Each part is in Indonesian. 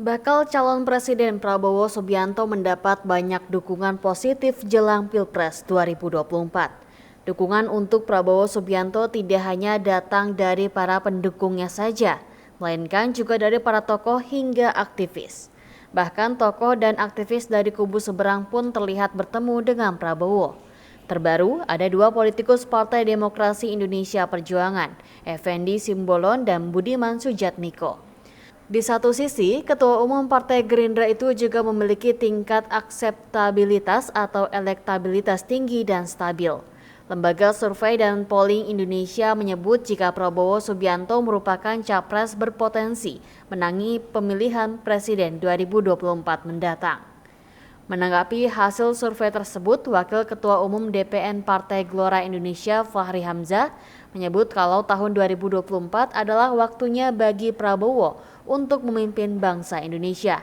Bakal calon Presiden Prabowo Subianto mendapat banyak dukungan positif jelang Pilpres 2024. Dukungan untuk Prabowo Subianto tidak hanya datang dari para pendukungnya saja, melainkan juga dari para tokoh hingga aktivis. Bahkan tokoh dan aktivis dari kubu seberang pun terlihat bertemu dengan Prabowo. Terbaru, ada dua politikus Partai Demokrasi Indonesia Perjuangan, Effendi Simbolon dan Budiman Sujatmiko. Di satu sisi, Ketua Umum Partai Gerindra itu juga memiliki tingkat akseptabilitas atau elektabilitas tinggi dan stabil. Lembaga Survei dan Polling Indonesia menyebut jika Prabowo Subianto merupakan capres berpotensi menangi pemilihan Presiden 2024 mendatang. Menanggapi hasil survei tersebut, Wakil Ketua Umum DPN Partai Gelora Indonesia Fahri Hamzah menyebut kalau tahun 2024 adalah waktunya bagi Prabowo untuk memimpin bangsa Indonesia.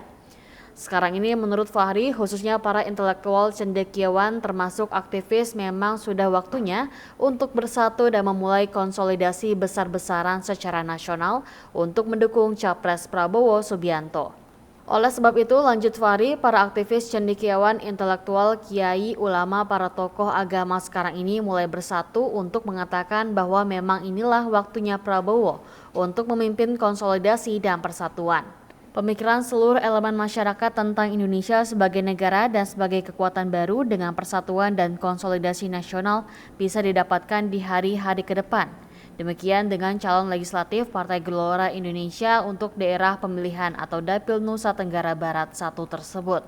Sekarang ini menurut Fahri, khususnya para intelektual cendekiawan termasuk aktivis memang sudah waktunya untuk bersatu dan memulai konsolidasi besar-besaran secara nasional untuk mendukung Capres Prabowo Subianto. Oleh sebab itu, lanjut Fahri, para aktivis cendekiawan intelektual, kiai, ulama, para tokoh agama sekarang ini mulai bersatu untuk mengatakan bahwa memang inilah waktunya Prabowo untuk memimpin konsolidasi dan persatuan. Pemikiran seluruh elemen masyarakat tentang Indonesia sebagai negara dan sebagai kekuatan baru dengan persatuan dan konsolidasi nasional bisa didapatkan di hari-hari ke depan. Demikian dengan calon legislatif Partai Gelora Indonesia untuk daerah pemilihan atau Dapil Nusa Tenggara Barat 1 tersebut.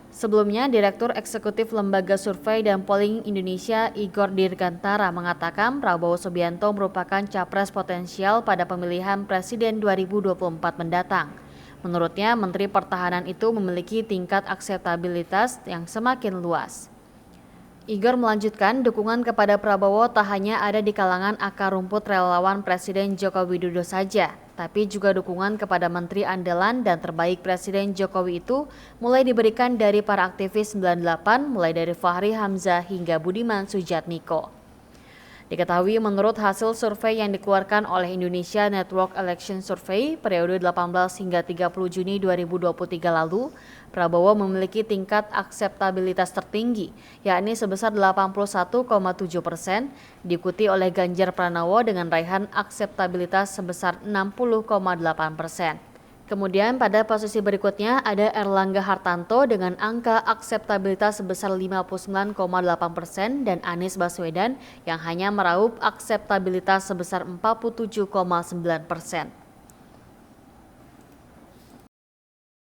Sebelumnya, Direktur Eksekutif Lembaga Survei dan Polling Indonesia Igor Dirgantara mengatakan Prabowo Subianto merupakan capres potensial pada pemilihan Presiden 2024 mendatang. Menurutnya, Menteri Pertahanan itu memiliki tingkat akseptabilitas yang semakin luas. Igor melanjutkan, dukungan kepada Prabowo tak hanya ada di kalangan akar rumput relawan Presiden Joko Widodo saja, tapi juga dukungan kepada menteri andalan dan terbaik Presiden Jokowi itu mulai diberikan dari para aktivis 98, mulai dari Fahri Hamzah hingga Budiman Sujatmiko. Diketahui menurut hasil survei yang dikeluarkan oleh Indonesia Network Election Survey periode 18 hingga 30 Juni 2023 lalu, Prabowo memiliki tingkat akseptabilitas tertinggi, yakni sebesar 81,7%, diikuti oleh Ganjar Pranowo dengan raihan akseptabilitas sebesar 60,8%. Kemudian pada posisi berikutnya ada Erlangga Hartanto dengan angka akseptabilitas sebesar 59,8% dan Anies Baswedan yang hanya meraup akseptabilitas sebesar 47,9%.